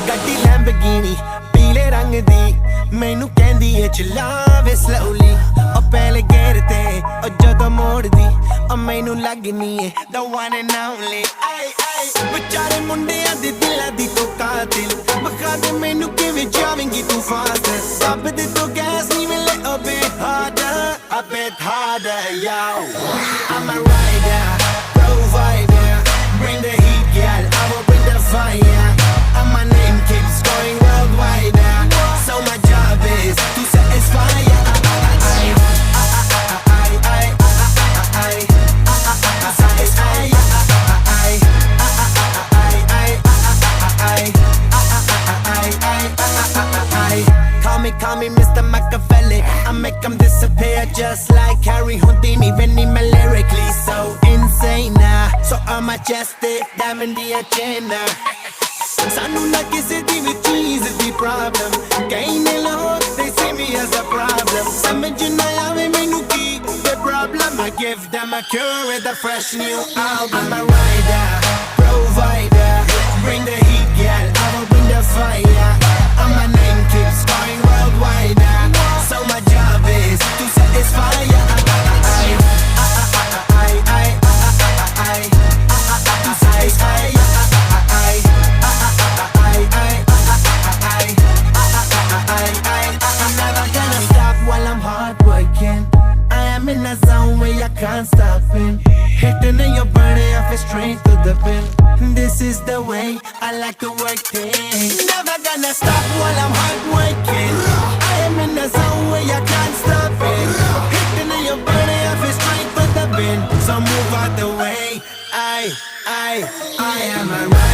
ਗੱਡੀ ਲੈਂਬਰਗਿਨੀ ਪੀਲੇ ਰੰਗ ਦੀ ਮੈਨੂੰ ਕਹਿੰਦੀ ਏ ਚਲਾਵੇ slowly ਉਹ ਪਹਿਲੇ ਗੇਰ ਤੇ ਉਹ ਜਦੋਂ ਮੋੜਦੀ ਉਹ ਮੈਨੂੰ ਲੱਗਨੀ ਏ the one and only ਵਿਚਾਰੇ ਮੁੰਡਿਆਂ ਦੇ ਦਿਲਾਂ ਦੀ ਤੂੰ ਕਾਤਿਲ ਬਖਾ ਦੇ ਮੈਨੂੰ ਕਿਵੇਂ ਜਾਵੇਂਗੀ ਤੂੰ ਫਾਸਟ ਦੱਬ ਦੇ ਤੂੰ ਗੈਸ ਨਹੀਂ ਮਿਲੇ a bit harder yo I'm a rider provider bring the heat girl I will bring the fire and my name keeps going worldwide so my job is to satisfy Call me Mr. Machiavelli I make them disappear just like Harry Houdini Vinny me lyrically so insane so I'm majestic diamond the agenda ਸਾਨੂੰ ਨਾ ਕਿਸੇ ਦੀ ਵੀ ਚੀਜ਼ ਦੀ problem ਕਈ ਨੇ ਲੋਕ they see me as a problem ਸਮਝ ਨਾ ਆਵੇ ਮੈਨੂੰ ਕੀ the problem I give them a cure with a fresh new album I'm a rider provider bring the heat girl I will bring the fire and my name keeps going worldwide so my job is to satisfy can't stop it hitting in your body I feel straight to the pin this is the way I like to work things never gonna stop while I'm hard working I am in the zone where I can't stop it hitting in your body I feel straight to the pin so move out the way I am a rider